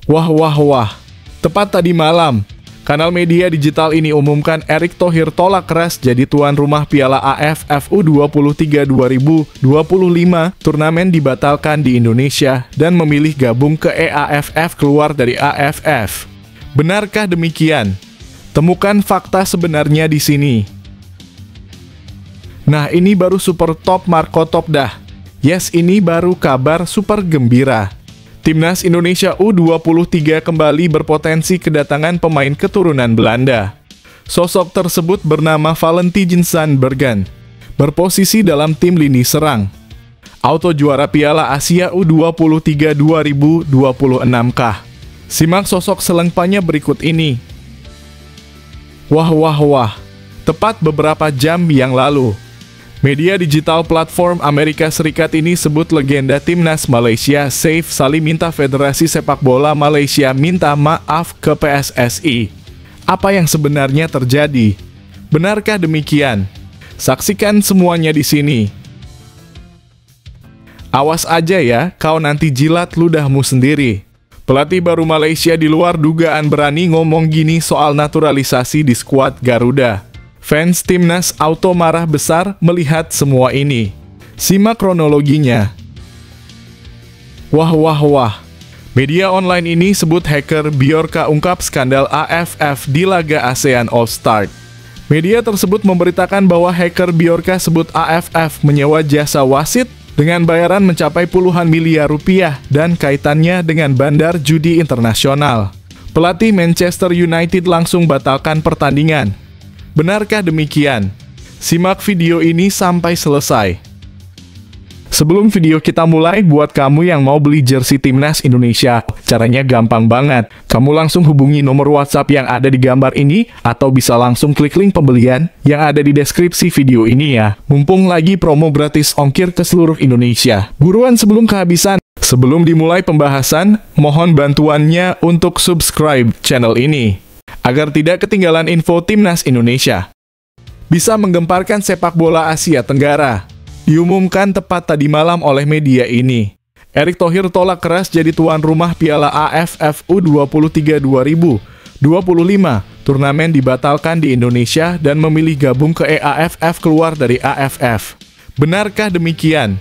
Wah wah wah, tepat tadi malam, kanal media digital ini umumkan Erick Thohir tolak keras jadi tuan rumah Piala AFF U23 2025. Turnamen dibatalkan di Indonesia dan memilih gabung ke EAFF keluar dari AFF. Benarkah demikian? Temukan fakta sebenarnya di sini. Nah, ini baru super top Marco top dah. Yes, ini baru kabar super gembira. Timnas Indonesia U23 kembali berpotensi kedatangan pemain keturunan Belanda. Sosok tersebut bernama Valentijn Zandbergen, berposisi dalam tim lini serang. Auto juara Piala Asia U23 2026 kah? Simak sosok selengkapnya berikut ini. Wah wah wah, tepat beberapa jam yang lalu, media digital platform Amerika Serikat ini sebut legenda timnas Malaysia Saif Salim minta Federasi Sepak Bola Malaysia minta maaf ke PSSI. Apa yang sebenarnya terjadi? Benarkah demikian? Saksikan semuanya di sini. Awas aja ya, kau nanti jilat ludahmu sendiri. Pelatih baru Malaysia di luar dugaan berani ngomong gini soal naturalisasi di skuad Garuda. Fans timnas auto marah besar melihat semua ini. Simak kronologinya. Wah wah wah. Media online ini sebut hacker Bjorka ungkap skandal AFF di laga ASEAN All-Star. Media tersebut memberitakan bahwa hacker Bjorka sebut AFF menyewa jasa wasit dengan bayaran mencapai puluhan miliar rupiah dan kaitannya dengan bandar judi internasional. Pelatih Manchester United langsung batalkan pertandingan. Benarkah demikian? Simak video ini sampai selesai. Sebelum video kita mulai, buat kamu yang mau beli jersey Timnas Indonesia, caranya gampang banget. Kamu langsung hubungi nomor WhatsApp yang ada di gambar ini, atau bisa langsung klik link pembelian yang ada di deskripsi video ini ya. Mumpung lagi promo gratis ongkir ke seluruh Indonesia. Buruan sebelum kehabisan. Sebelum dimulai pembahasan, mohon bantuannya untuk subscribe channel ini agar tidak ketinggalan info Timnas Indonesia. Bisa menggemparkan sepak bola Asia Tenggara. Diumumkan tepat tadi malam oleh media ini. Erick Thohir tolak keras jadi tuan rumah Piala AFF U23 2025. Turnamen dibatalkan di Indonesia dan memilih gabung ke EAFF keluar dari AFF. Benarkah demikian?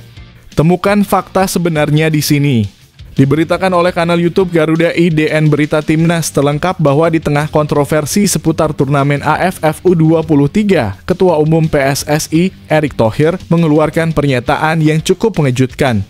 Temukan fakta sebenarnya di sini. Diberitakan oleh kanal YouTube Garuda IDN Berita Timnas terlengkap bahwa di tengah kontroversi seputar turnamen AFF U23, Ketua Umum PSSI, Erick Thohir, mengeluarkan pernyataan yang cukup mengejutkan.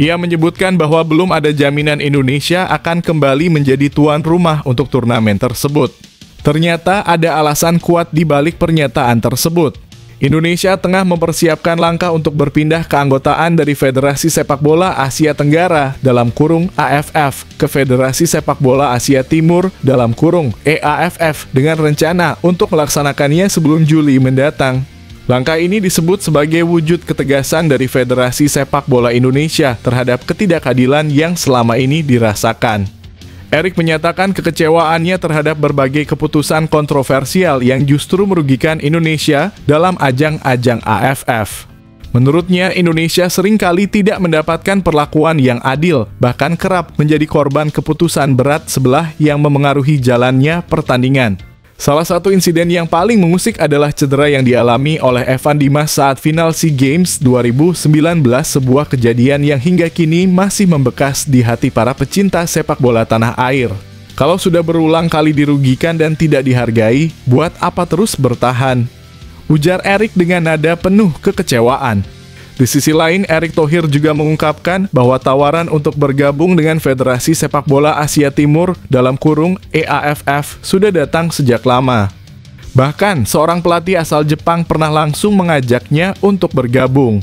Ia menyebutkan bahwa belum ada jaminan Indonesia akan kembali menjadi tuan rumah untuk turnamen tersebut. Ternyata ada alasan kuat di balik pernyataan tersebut. Indonesia tengah mempersiapkan langkah untuk berpindah keanggotaan dari Federasi Sepak Bola Asia Tenggara dalam kurung AFF ke Federasi Sepak Bola Asia Timur dalam kurung EAFF dengan rencana untuk melaksanakannya sebelum Juli mendatang. Langkah ini disebut sebagai wujud ketegasan dari Federasi Sepak Bola Indonesia terhadap ketidakadilan yang selama ini dirasakan. Erick menyatakan kekecewaannya terhadap berbagai keputusan kontroversial yang justru merugikan Indonesia dalam ajang-ajang AFF. Menurutnya, Indonesia seringkali tidak mendapatkan perlakuan yang adil, bahkan kerap menjadi korban keputusan berat sebelah yang memengaruhi jalannya pertandingan. Salah satu insiden yang paling mengusik adalah cedera yang dialami oleh Evan Dimas saat final SEA Games 2019, sebuah kejadian yang hingga kini masih membekas di hati para pecinta sepak bola tanah air. Kalau sudah berulang kali dirugikan dan tidak dihargai, buat apa terus bertahan? Ujar Erick dengan nada penuh kekecewaan. Di sisi lain, Erick Thohir juga mengungkapkan bahwa tawaran untuk bergabung dengan Federasi Sepak Bola Asia Timur dalam kurung EAFF sudah datang sejak lama. Bahkan, seorang pelatih asal Jepang pernah langsung mengajaknya untuk bergabung.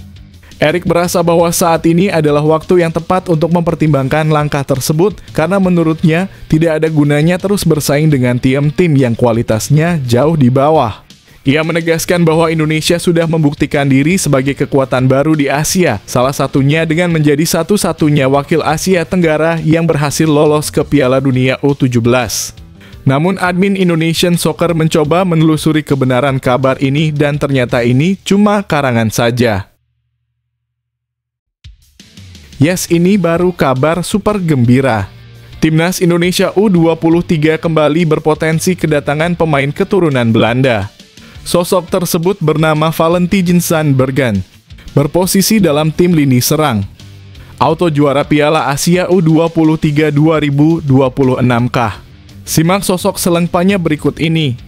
Erick merasa bahwa saat ini adalah waktu yang tepat untuk mempertimbangkan langkah tersebut karena menurutnya tidak ada gunanya terus bersaing dengan tim-tim yang kualitasnya jauh di bawah. Ia menegaskan bahwa Indonesia sudah membuktikan diri sebagai kekuatan baru di Asia, salah satunya dengan menjadi satu-satunya wakil Asia Tenggara yang berhasil lolos ke Piala Dunia U17. Namun admin Indonesian Soccer mencoba menelusuri kebenaran kabar ini dan ternyata ini cuma karangan saja. Yes, ini baru kabar super gembira. Timnas Indonesia U23 kembali berpotensi kedatangan pemain keturunan Belanda. Sosok tersebut bernama Valentijn Zandbergen, berposisi dalam tim lini serang. Auto juara Piala Asia U23 2026K. Simak sosok selengkapnya berikut ini.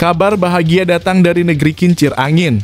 Kabar bahagia datang dari negeri kincir angin.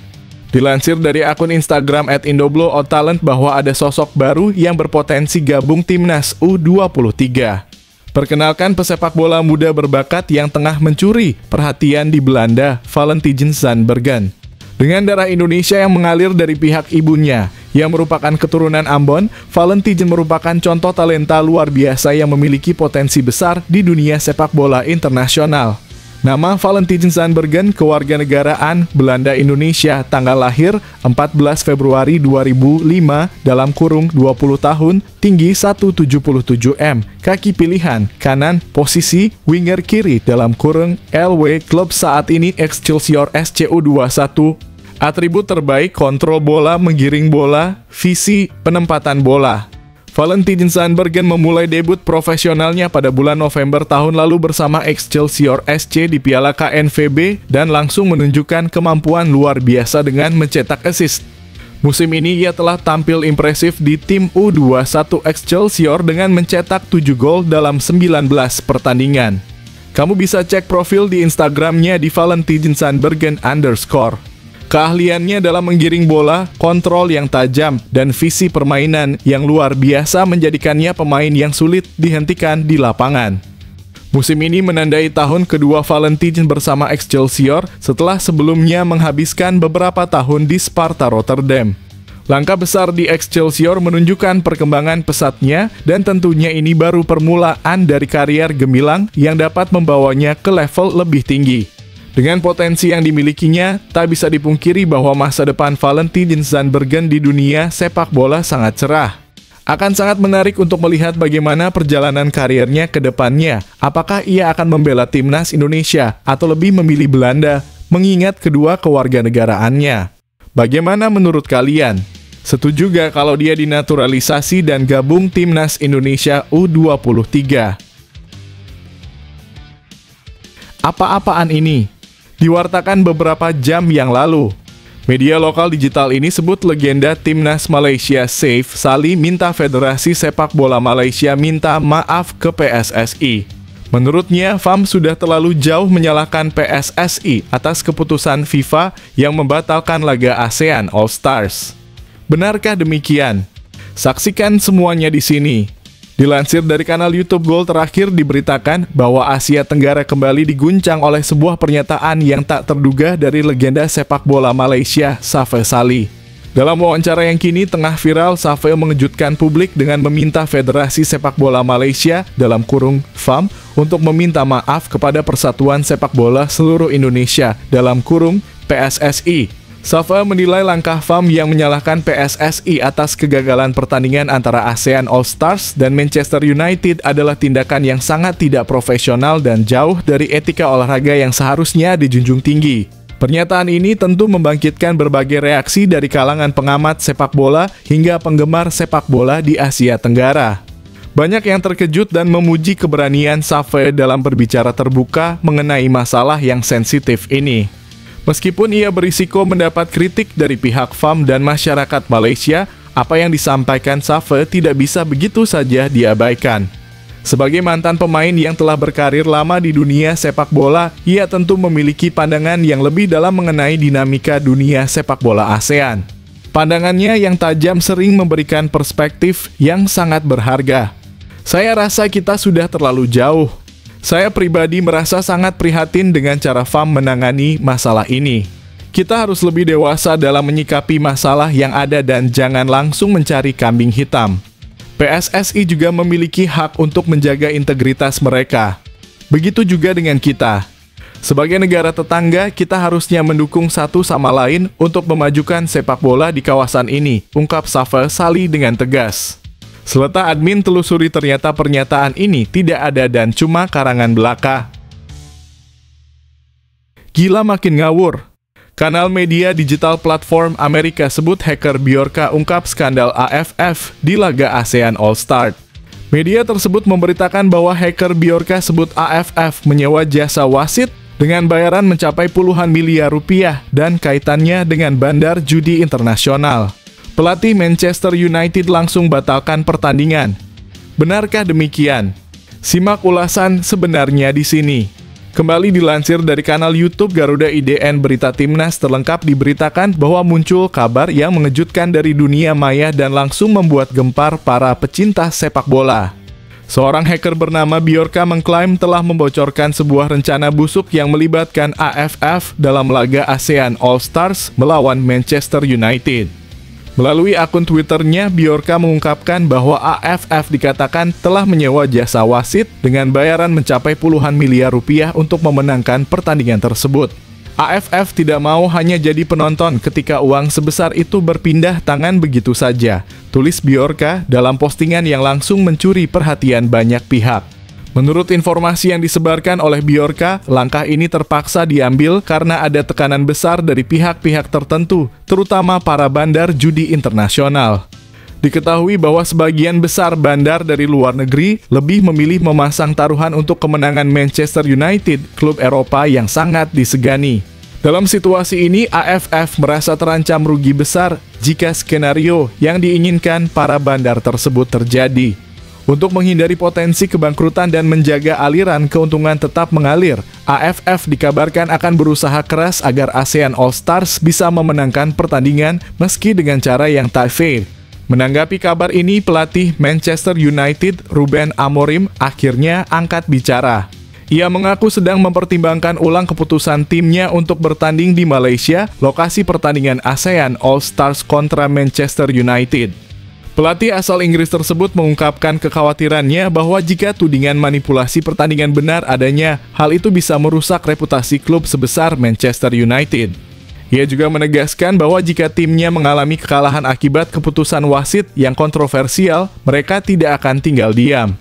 Dilansir dari akun Instagram @indoblo_talent bahwa ada sosok baru yang berpotensi gabung Timnas U23. Perkenalkan pesepak bola muda berbakat yang tengah mencuri perhatian di Belanda, Valentijn Zandbergen. Dengan darah Indonesia yang mengalir dari pihak ibunya, yang merupakan keturunan Ambon, Valentijn merupakan contoh talenta luar biasa yang memiliki potensi besar di dunia sepak bola internasional. Nama Valentijn Zandbergen kewarganegaraan Belanda Indonesia, tanggal lahir 14 Februari 2005, dalam kurung 20 tahun, tinggi 177 m, kaki pilihan, kanan, posisi, winger kiri, dalam kurung, LW, klub saat ini Excelsior SCU21, atribut terbaik kontrol bola, menggiring bola, visi, penempatan bola. Valentijn Zandbergen memulai debut profesionalnya pada bulan November tahun lalu bersama Excelsior SC di Piala KNVB dan langsung menunjukkan kemampuan luar biasa dengan mencetak assist. Musim ini ia telah tampil impresif di tim U21 Excelsior dengan mencetak 7 gol dalam 19 pertandingan. Kamu bisa cek profil di Instagramnya di Valentijn Zandbergen_. Keahliannya dalam menggiring bola, kontrol yang tajam, dan visi permainan yang luar biasa menjadikannya pemain yang sulit dihentikan di lapangan. Musim ini menandai tahun kedua Valentijn bersama Excelsior setelah sebelumnya menghabiskan beberapa tahun di Sparta Rotterdam. Langkah besar di Excelsior menunjukkan perkembangan pesatnya dan tentunya ini baru permulaan dari karier gemilang yang dapat membawanya ke level lebih tinggi. Dengan potensi yang dimilikinya, tak bisa dipungkiri bahwa masa depan Valentijn Zandbergen di dunia sepak bola sangat cerah. Akan sangat menarik untuk melihat bagaimana perjalanan karirnya ke depannya. Apakah ia akan membela Timnas Indonesia atau lebih memilih Belanda, mengingat kedua kewarganegaraannya? Bagaimana menurut kalian? Setuju gak kalau dia dinaturalisasi dan gabung Timnas Indonesia U23? Apa-apaan ini? Diwartakan beberapa jam yang lalu. Media lokal digital ini sebut legenda Timnas Malaysia Saif Salih minta Federasi Sepak Bola Malaysia minta maaf ke PSSI. Menurutnya, FAM sudah terlalu jauh menyalahkan PSSI atas keputusan FIFA yang membatalkan laga ASEAN All Stars. Benarkah demikian? Saksikan semuanya di sini. Dilansir dari kanal YouTube Gol terakhir diberitakan bahwa Asia Tenggara kembali diguncang oleh sebuah pernyataan yang tak terduga dari legenda sepak bola Malaysia, Saif Salih. Dalam wawancara yang kini tengah viral, Saif mengejutkan publik dengan meminta Federasi Sepak Bola Malaysia dalam kurung FAM untuk meminta maaf kepada Persatuan Sepak Bola Seluruh Indonesia dalam kurung PSSI. Safa menilai langkah FAM yang menyalahkan PSSI atas kegagalan pertandingan antara ASEAN All Stars dan Manchester United adalah tindakan yang sangat tidak profesional dan jauh dari etika olahraga yang seharusnya dijunjung tinggi. Pernyataan ini tentu membangkitkan berbagai reaksi dari kalangan pengamat sepak bola hingga penggemar sepak bola di Asia Tenggara. Banyak yang terkejut dan memuji keberanian Safa dalam berbicara terbuka mengenai masalah yang sensitif ini. Meskipun ia berisiko mendapat kritik dari pihak FAM dan masyarakat Malaysia, apa yang disampaikan Safa tidak bisa begitu saja diabaikan. Sebagai mantan pemain yang telah berkarir lama di dunia sepak bola, ia tentu memiliki pandangan yang lebih dalam mengenai dinamika dunia sepak bola ASEAN. Pandangannya yang tajam sering memberikan perspektif yang sangat berharga. Saya rasa kita sudah terlalu jauh. Saya pribadi merasa sangat prihatin dengan cara FAM menangani masalah ini. Kita harus lebih dewasa dalam menyikapi masalah yang ada dan jangan langsung mencari kambing hitam. PSSI juga memiliki hak untuk menjaga integritas mereka. Begitu juga dengan kita. Sebagai negara tetangga, kita harusnya mendukung satu sama lain untuk memajukan sepak bola di kawasan ini, ungkap Saif Salih dengan tegas. Seleta admin telusuri ternyata pernyataan ini tidak ada dan cuma karangan belaka. Gila makin ngawur. Kanal media digital platform Amerika sebut hacker Bjorka ungkap skandal AFF di laga ASEAN All Star. Media tersebut memberitakan bahwa hacker Bjorka sebut AFF menyewa jasa wasit dengan bayaran mencapai puluhan miliar rupiah dan kaitannya dengan bandar judi internasional. Pelatih Manchester United langsung batalkan pertandingan. Benarkah demikian? Simak ulasan sebenarnya di sini. Kembali dilansir dari kanal YouTube Garuda IDN, berita Timnas terlengkap diberitakan bahwa muncul kabar yang mengejutkan dari dunia maya dan langsung membuat gempar para pecinta sepak bola. Seorang hacker bernama Bjorka mengklaim telah membocorkan sebuah rencana busuk yang melibatkan AFF dalam laga ASEAN All-Stars melawan Manchester United. Melalui akun Twitternya, Bjorka mengungkapkan bahwa AFF dikatakan telah menyewa jasa wasit dengan bayaran mencapai puluhan miliar rupiah untuk memenangkan pertandingan tersebut. AFF tidak mau hanya jadi penonton ketika uang sebesar itu berpindah tangan begitu saja, tulis Bjorka dalam postingan yang langsung mencuri perhatian banyak pihak. Menurut informasi yang disebarkan oleh Bjorka, langkah ini terpaksa diambil karena ada tekanan besar dari pihak-pihak tertentu, terutama para bandar judi internasional. Diketahui bahwa sebagian besar bandar dari luar negeri lebih memilih memasang taruhan untuk kemenangan Manchester United, klub Eropa yang sangat disegani. Dalam situasi ini, AFF merasa terancam rugi besar jika skenario yang diinginkan para bandar tersebut terjadi. Untuk menghindari potensi kebangkrutan dan menjaga aliran keuntungan tetap mengalir, AFF dikabarkan akan berusaha keras agar ASEAN All-Stars bisa memenangkan pertandingan meski dengan cara yang tak fair. Menanggapi kabar ini, pelatih Manchester United, Ruben Amorim, akhirnya angkat bicara. Ia mengaku sedang mempertimbangkan ulang keputusan timnya untuk bertanding di Malaysia, lokasi pertandingan ASEAN All-Stars kontra Manchester United. Pelatih asal Inggris tersebut mengungkapkan kekhawatirannya bahwa jika tudingan manipulasi pertandingan benar adanya, hal itu bisa merusak reputasi klub sebesar Manchester United. Ia juga menegaskan bahwa jika timnya mengalami kekalahan akibat keputusan wasit yang kontroversial, mereka tidak akan tinggal diam.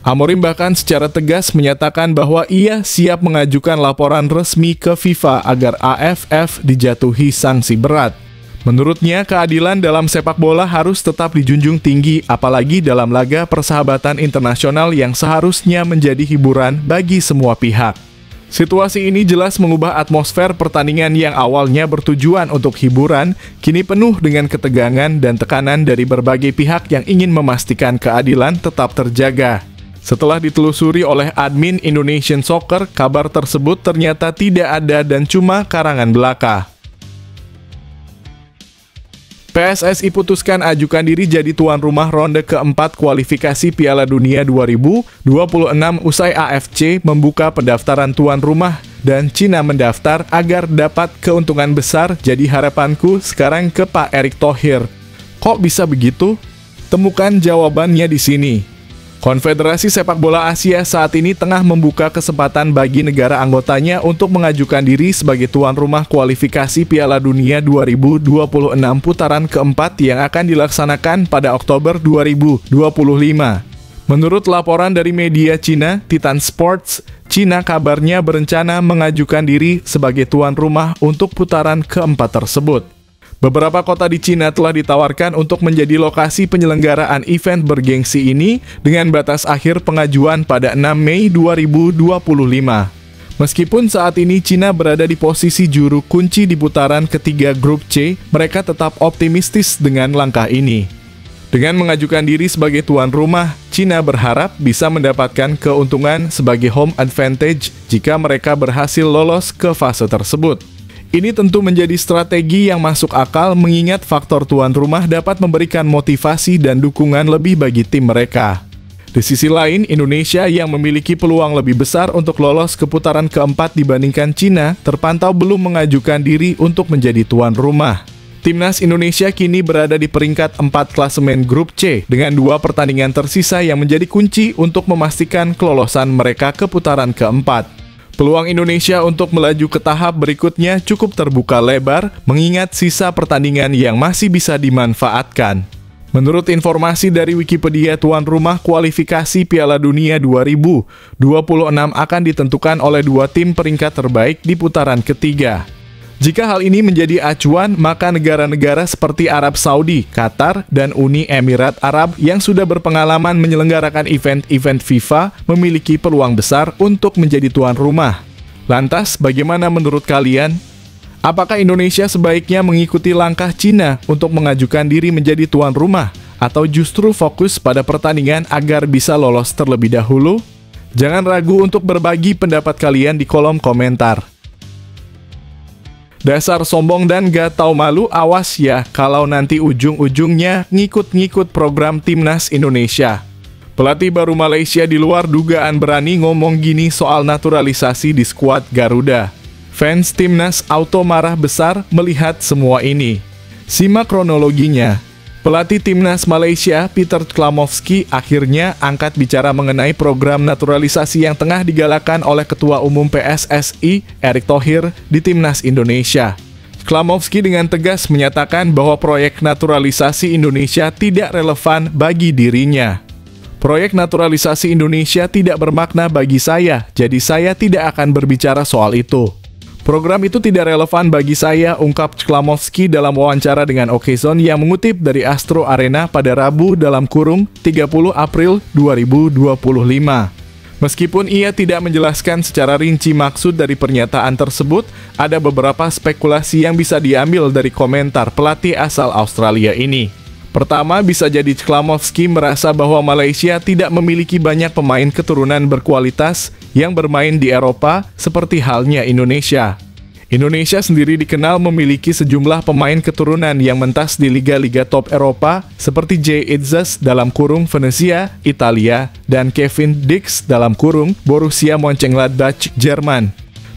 Amorim bahkan secara tegas menyatakan bahwa ia siap mengajukan laporan resmi ke FIFA agar AFF dijatuhi sanksi berat. Menurutnya, keadilan dalam sepak bola harus tetap dijunjung tinggi, apalagi dalam laga persahabatan internasional yang seharusnya menjadi hiburan bagi semua pihak. Situasi ini jelas mengubah atmosfer pertandingan yang awalnya bertujuan untuk hiburan, kini penuh dengan ketegangan dan tekanan dari berbagai pihak yang ingin memastikan keadilan tetap terjaga. Setelah ditelusuri oleh admin Indonesian Soccer, kabar tersebut ternyata tidak ada dan cuma karangan belaka. PSSI putuskan ajukan diri jadi tuan rumah ronde keempat kualifikasi Piala Dunia 2026 usai AFC membuka pendaftaran tuan rumah dan Cina mendaftar agar dapat keuntungan besar. Jadi harapanku sekarang ke Pak Erick Thohir. Kok bisa begitu? Temukan jawabannya di sini. Konfederasi Sepak Bola Asia saat ini tengah membuka kesempatan bagi negara anggotanya untuk mengajukan diri sebagai tuan rumah kualifikasi Piala Dunia 2026 putaran keempat yang akan dilaksanakan pada Oktober 2025. Menurut laporan dari media Cina, Titan Sports, Cina kabarnya berencana mengajukan diri sebagai tuan rumah untuk putaran keempat tersebut. Beberapa kota di Cina telah ditawarkan untuk menjadi lokasi penyelenggaraan event bergengsi ini dengan batas akhir pengajuan pada 6 Mei 2025. Meskipun saat ini Cina berada di posisi juru kunci di putaran ketiga grup C, mereka tetap optimistis dengan langkah ini. Dengan mengajukan diri sebagai tuan rumah, Cina berharap bisa mendapatkan keuntungan sebagai home advantage jika mereka berhasil lolos ke fase tersebut. Ini tentu menjadi strategi yang masuk akal mengingat faktor tuan rumah dapat memberikan motivasi dan dukungan lebih bagi tim mereka. Di sisi lain, Indonesia yang memiliki peluang lebih besar untuk lolos ke putaran keempat dibandingkan Cina terpantau belum mengajukan diri untuk menjadi tuan rumah. Timnas Indonesia kini berada di peringkat 4 klasemen grup C dengan 2 pertandingan tersisa yang menjadi kunci untuk memastikan kelolosan mereka ke putaran keempat. Peluang Indonesia untuk melaju ke tahap berikutnya cukup terbuka lebar, mengingat sisa pertandingan yang masih bisa dimanfaatkan. Menurut informasi dari Wikipedia, tuan rumah kualifikasi Piala Dunia 2026 akan ditentukan oleh 2 tim peringkat terbaik di putaran ketiga. Jika hal ini menjadi acuan, maka negara-negara seperti Arab Saudi, Qatar, dan Uni Emirat Arab yang sudah berpengalaman menyelenggarakan event-event FIFA memiliki peluang besar untuk menjadi tuan rumah. Lantas, bagaimana menurut kalian? Apakah Indonesia sebaiknya mengikuti langkah Cina untuk mengajukan diri menjadi tuan rumah, atau justru fokus pada pertandingan agar bisa lolos terlebih dahulu? Jangan ragu untuk berbagi pendapat kalian di kolom komentar. Dasar sombong dan gak tahu malu, awas ya kalau nanti ujung-ujungnya ngikut-ngikut program Timnas Indonesia. Pelatih baru Malaysia di luar dugaan berani ngomong gini soal naturalisasi di skuad Garuda. Fans Timnas auto marah besar melihat semua ini. Simak kronologinya. Pelatih Timnas Malaysia, Peter Klamovski, akhirnya angkat bicara mengenai program naturalisasi yang tengah digalakan oleh Ketua Umum PSSI, Erick Thohir, di Timnas Indonesia. Klamovski dengan tegas menyatakan bahwa proyek naturalisasi Indonesia tidak relevan bagi dirinya. Proyek naturalisasi Indonesia tidak bermakna bagi saya, jadi saya tidak akan berbicara soal itu. Program itu tidak relevan bagi saya, ungkap Klamovski dalam wawancara dengan Okezone yang mengutip dari Astro Arena pada Rabu dalam kurung 30 April 2025. Meskipun ia tidak menjelaskan secara rinci maksud dari pernyataan tersebut, ada beberapa spekulasi yang bisa diambil dari komentar pelatih asal Australia ini. Pertama, bisa jadi Klamovski merasa bahwa Malaysia tidak memiliki banyak pemain keturunan berkualitas yang bermain di Eropa, seperti halnya Indonesia. Indonesia sendiri dikenal memiliki sejumlah pemain keturunan yang mentas di liga-liga top Eropa, seperti Jay Itzes dalam kurung Venezia, Italia, dan Kevin Dix dalam kurung Borussia Mönchengladbach, Jerman.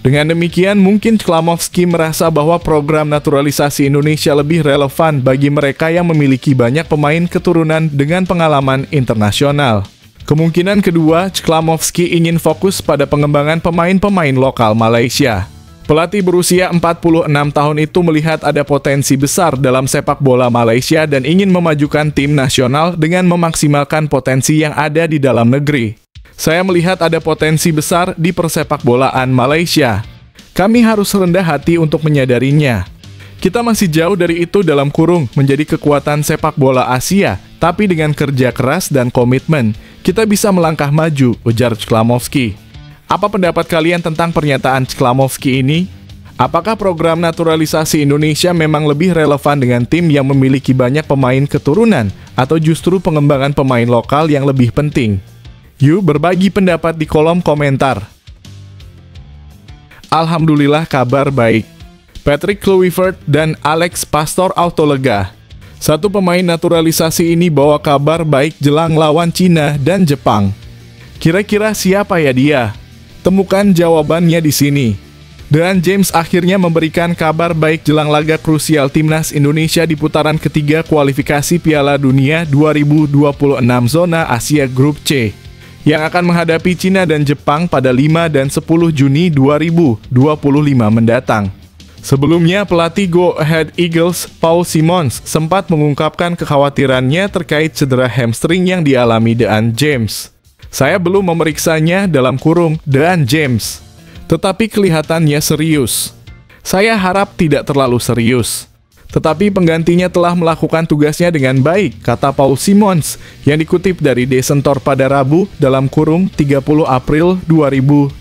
Dengan demikian, mungkin Klamovski merasa bahwa program naturalisasi Indonesia lebih relevan bagi mereka yang memiliki banyak pemain keturunan dengan pengalaman internasional. Kemungkinan kedua, Klamovski ingin fokus pada pengembangan pemain-pemain lokal Malaysia. Pelatih berusia 46 tahun itu melihat ada potensi besar dalam sepak bola Malaysia dan ingin memajukan tim nasional dengan memaksimalkan potensi yang ada di dalam negeri. Saya melihat ada potensi besar di persepakbolaan Malaysia. Kami harus rendah hati untuk menyadarinya. Kita masih jauh dari itu dalam kurung menjadi kekuatan sepak bola Asia, tapi dengan kerja keras dan komitmen, kita bisa melangkah maju, ujar Klamovski. Apa pendapat kalian tentang pernyataan Klamovski ini? Apakah program naturalisasi Indonesia memang lebih relevan dengan tim yang memiliki banyak pemain keturunan, atau justru pengembangan pemain lokal yang lebih penting? Yuk berbagi pendapat di kolom komentar. Alhamdulillah kabar baik. Patrick Kluivert dan Alex Pastoor auto lega. Satu pemain naturalisasi ini bawa kabar baik jelang lawan Cina dan Jepang. Kira-kira siapa ya dia? Temukan jawabannya di sini. Dan James akhirnya memberikan kabar baik jelang laga krusial Timnas Indonesia di putaran ketiga kualifikasi Piala Dunia 2026 zona Asia Grup C, yang akan menghadapi Cina dan Jepang pada 5 dan 10 Juni 2025 mendatang. Sebelumnya, pelatih Go Ahead Eagles, Paul Simons, sempat mengungkapkan kekhawatirannya terkait cedera hamstring yang dialami DeAnd James. Saya belum memeriksanya dalam kurung DeAnd James, tetapi kelihatannya serius. Saya harap tidak terlalu serius. Tetapi penggantinya telah melakukan tugasnya dengan baik, kata Paul Simons, yang dikutip dari The Centor pada Rabu dalam kurung 30 April 2025.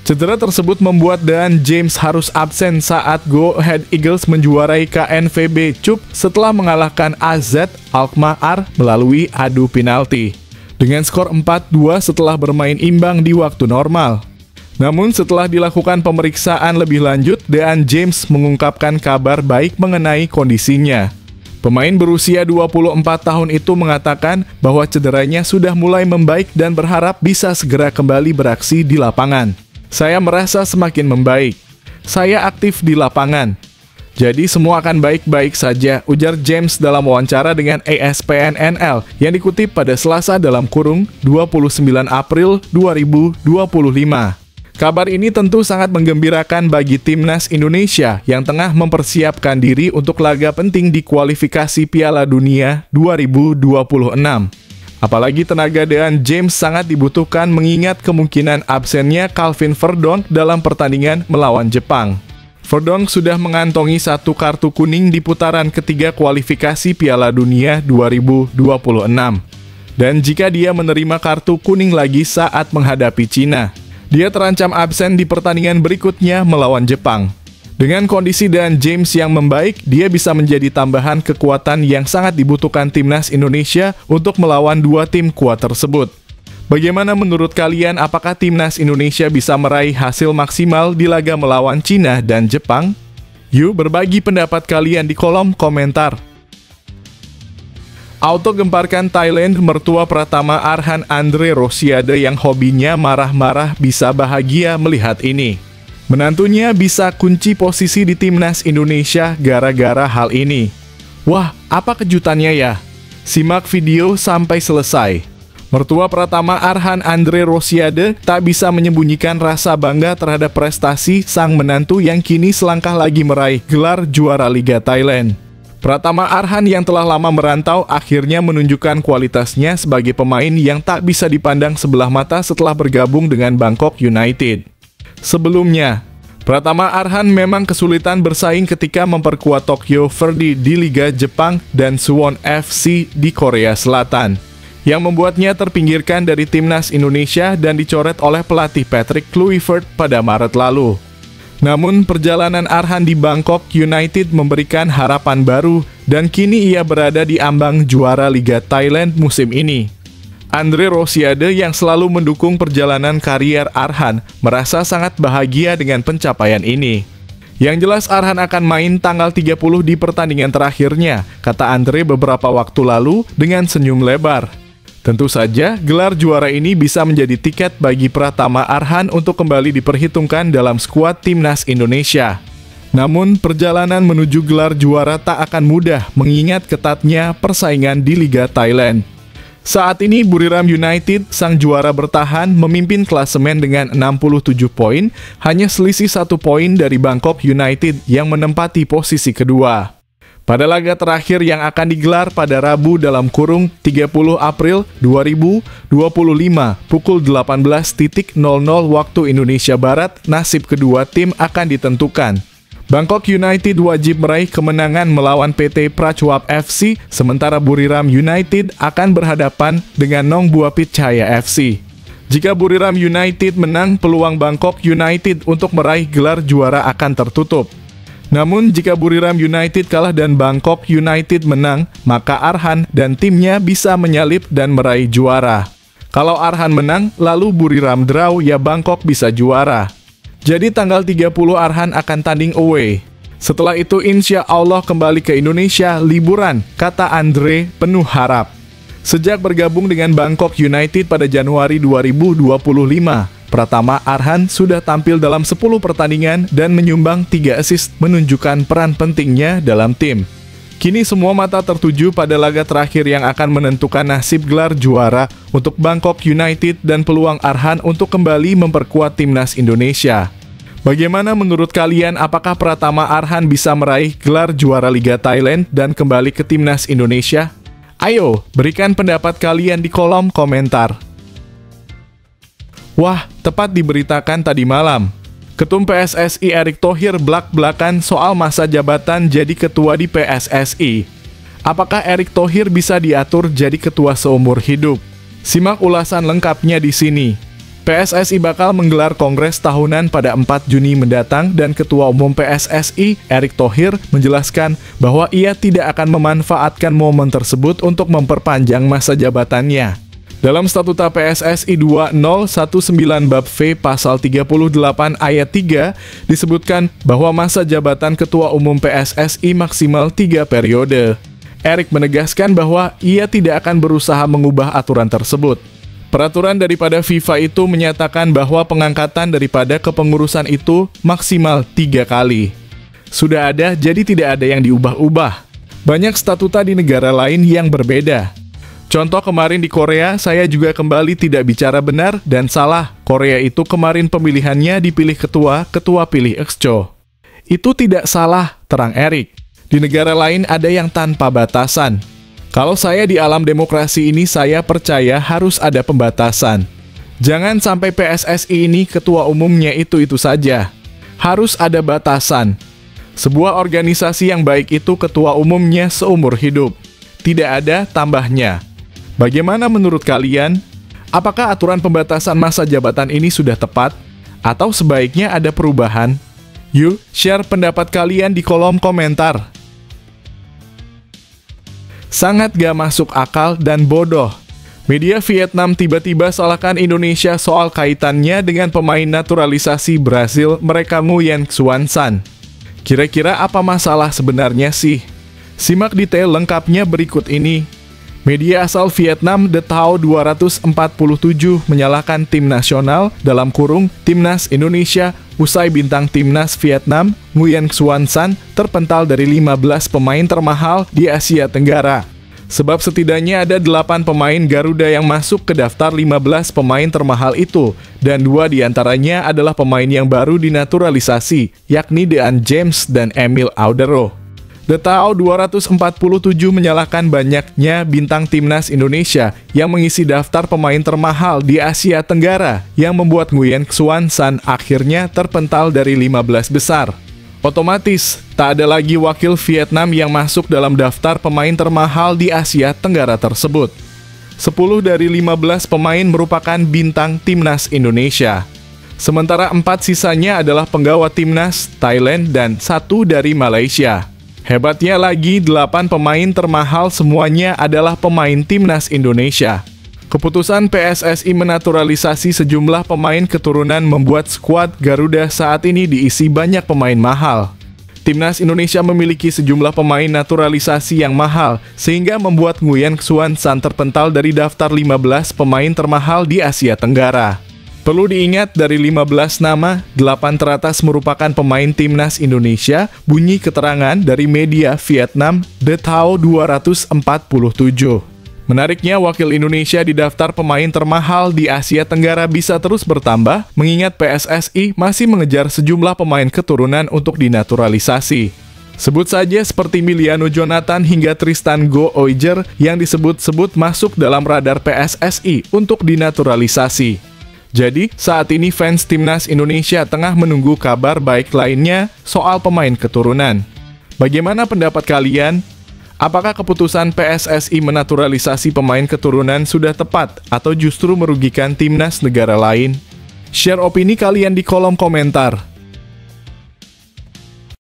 Cedera tersebut membuat DeAnd James harus absen saat Go Ahead Eagles menjuarai KNVB Cup setelah mengalahkan AZ Alkmaar melalui adu penalti dengan skor 4-2 setelah bermain imbang di waktu normal. Namun setelah dilakukan pemeriksaan lebih lanjut, DeAnd James mengungkapkan kabar baik mengenai kondisinya. Pemain berusia 24 tahun itu mengatakan bahwa cederanya sudah mulai membaik dan berharap bisa segera kembali beraksi di lapangan. Saya merasa semakin membaik. Saya aktif di lapangan. Jadi semua akan baik-baik saja, ujar James dalam wawancara dengan ESPN NL yang dikutip pada Selasa dalam kurung 29 April 2025. Kabar ini tentu sangat menggembirakan bagi Timnas Indonesia yang tengah mempersiapkan diri untuk laga penting di kualifikasi Piala Dunia 2026. Apalagi tenaga DeAnd James sangat dibutuhkan mengingat kemungkinan absennya Calvin Verdonk dalam pertandingan melawan Jepang. Verdonk sudah mengantongi 1 kartu kuning di putaran ketiga kualifikasi Piala Dunia 2026. Dan jika dia menerima kartu kuning lagi saat menghadapi Cina, dia terancam absen di pertandingan berikutnya melawan Jepang. Dengan kondisi Dan James yang membaik, dia bisa menjadi tambahan kekuatan yang sangat dibutuhkan timnas Indonesia untuk melawan 2 tim kuat tersebut. Bagaimana menurut kalian, apakah timnas Indonesia bisa meraih hasil maksimal di laga melawan Cina dan Jepang? Yuk berbagi pendapat kalian di kolom komentar. Auto gemparkan Thailand, mertua Pratama Arhan Andre Rosiade yang hobinya marah-marah bisa bahagia melihat ini. Menantunya bisa kunci posisi di timnas Indonesia gara-gara hal ini. Wah, apa kejutannya ya? Simak video sampai selesai. Mertua Pratama Arhan Andre Rosiade tak bisa menyembunyikan rasa bangga terhadap prestasi sang menantu yang kini selangkah lagi meraih gelar juara Liga Thailand. Pratama Arhan yang telah lama merantau akhirnya menunjukkan kualitasnya sebagai pemain yang tak bisa dipandang sebelah mata setelah bergabung dengan Bangkok United. Sebelumnya, Pratama Arhan memang kesulitan bersaing ketika memperkuat Tokyo Verdy di Liga Jepang dan Suwon FC di Korea Selatan, yang membuatnya terpinggirkan dari timnas Indonesia dan dicoret oleh pelatih Patrick Kluivert pada Maret lalu. Namun, perjalanan Arhan di Bangkok United memberikan harapan baru dan kini ia berada di ambang juara Liga Thailand musim ini. Andre Rosiade yang selalu mendukung perjalanan karier Arhan merasa sangat bahagia dengan pencapaian ini. Yang jelas Arhan akan main tanggal 30 di pertandingan terakhirnya, kata Andre beberapa waktu lalu dengan senyum lebar. Tentu saja, gelar juara ini bisa menjadi tiket bagi Pratama Arhan untuk kembali diperhitungkan dalam skuad timnas Indonesia. Namun, perjalanan menuju gelar juara tak akan mudah mengingat ketatnya persaingan di Liga Thailand. Saat ini Buriram United, sang juara bertahan, memimpin klasemen dengan 67 poin, hanya selisih 1 poin dari Bangkok United yang menempati posisi kedua. Pada laga terakhir yang akan digelar pada Rabu dalam kurung 30 April 2025 pukul 18.00 waktu Indonesia Barat, nasib kedua tim akan ditentukan. Bangkok United wajib meraih kemenangan melawan PT Prachuap FC, sementara Buriram United akan berhadapan dengan Nong Bua Pitchaya FC. Jika Buriram United menang, peluang Bangkok United untuk meraih gelar juara akan tertutup. Namun, jika Buriram United kalah dan Bangkok United menang, maka Arhan dan timnya bisa menyalip dan meraih juara. Kalau Arhan menang, lalu Buriram draw, ya Bangkok bisa juara. Jadi tanggal 30 Arhan akan tanding away. Setelah itu insya Allah kembali ke Indonesia liburan, kata Andre penuh harap. Sejak bergabung dengan Bangkok United pada Januari 2025, Pratama Arhan sudah tampil dalam 10 pertandingan dan menyumbang 3 assist, menunjukkan peran pentingnya dalam tim. Kini semua mata tertuju pada laga terakhir yang akan menentukan nasib gelar juara untuk Bangkok United dan peluang Arhan untuk kembali memperkuat timnas Indonesia. Bagaimana menurut kalian, apakah Pratama Arhan bisa meraih gelar juara Liga Thailand dan kembali ke timnas Indonesia? Ayo, berikan pendapat kalian di kolom komentar. Wah, tepat diberitakan tadi malam. Ketum PSSI Erick Thohir blak-blakan soal masa jabatan jadi ketua di PSSI. Apakah Erick Thohir bisa diatur jadi ketua seumur hidup? Simak ulasan lengkapnya di sini. PSSI bakal menggelar kongres tahunan pada 4 Juni mendatang dan Ketua Umum PSSI Erick Thohir menjelaskan bahwa ia tidak akan memanfaatkan momen tersebut untuk memperpanjang masa jabatannya. Dalam Statuta PSSI 2019 Bab V Pasal 38 Ayat 3 disebutkan bahwa masa jabatan Ketua Umum PSSI maksimal 3 periode. Erick menegaskan bahwa ia tidak akan berusaha mengubah aturan tersebut. Peraturan daripada FIFA itu menyatakan bahwa pengangkatan daripada kepengurusan itu maksimal 3 kali. Sudah ada, jadi tidak ada yang diubah-ubah. Banyak statuta di negara lain yang berbeda. Contoh kemarin di Korea, saya juga kembali tidak bicara benar dan salah. Korea itu kemarin pemilihannya dipilih ketua pilih exco. Itu tidak salah, terang Erick. Di negara lain ada yang tanpa batasan. Kalau saya di alam demokrasi ini, saya percaya harus ada pembatasan. Jangan sampai PSSI ini ketua umumnya itu saja. harus ada batasan. Sebuah organisasi yang baik itu ketua umumnya seumur hidup. Tidak ada tambahnya. Bagaimana menurut kalian? Apakah aturan pembatasan masa jabatan ini sudah tepat? Atau sebaiknya ada perubahan? Yuk, share pendapat kalian di kolom komentar. Sangat gak masuk akal dan bodoh. Media Vietnam tiba-tiba salahkan Indonesia soal kaitannya dengan pemain naturalisasi Brasil mereka Nguyen Xuan San. Kira-kira apa masalah sebenarnya sih? Simak detail lengkapnya berikut ini. Media asal Vietnam The Tao 247 menyalahkan tim nasional dalam kurung Timnas Indonesia usai bintang Timnas Vietnam Nguyen Xuan San terpental dari 15 pemain termahal di Asia Tenggara. Sebab setidaknya ada 8 pemain Garuda yang masuk ke daftar 15 pemain termahal itu, dan 2 diantaranya adalah pemain yang baru dinaturalisasi, yakni Dean James dan Emil Audero. The Tao 247 menyalahkan banyaknya bintang Timnas Indonesia yang mengisi daftar pemain termahal di Asia Tenggara yang membuat Nguyen Xuan San akhirnya terpental dari 15 besar. Otomatis, tak ada lagi wakil Vietnam yang masuk dalam daftar pemain termahal di Asia Tenggara tersebut. 10 dari 15 pemain merupakan bintang Timnas Indonesia. Sementara 4 sisanya adalah penggawa Timnas, Thailand, dan 1 dari Malaysia. Hebatnya lagi, 8 pemain termahal semuanya adalah pemain Timnas Indonesia. Keputusan PSSI menaturalisasi sejumlah pemain keturunan membuat skuad Garuda saat ini diisi banyak pemain mahal. Timnas Indonesia memiliki sejumlah pemain naturalisasi yang mahal, sehingga membuat Nguyen Xuan San terpental dari daftar 15 pemain termahal di Asia Tenggara. Perlu diingat, dari 15 nama, 8 teratas merupakan pemain Timnas Indonesia, bunyi keterangan dari media Vietnam The Tao 247. Menariknya, wakil Indonesia di daftar pemain termahal di Asia Tenggara bisa terus bertambah, mengingat PSSI masih mengejar sejumlah pemain keturunan untuk dinaturalisasi. Sebut saja seperti Miliano Jonathan hingga Tristan Go Oijer yang disebut-sebut masuk dalam radar PSSI untuk dinaturalisasi. Jadi, saat ini fans Timnas Indonesia tengah menunggu kabar baik lainnya soal pemain keturunan. Bagaimana pendapat kalian? Apakah keputusan PSSI menaturalisasi pemain keturunan sudah tepat atau justru merugikan timnas negara lain? Share opini kalian di kolom komentar.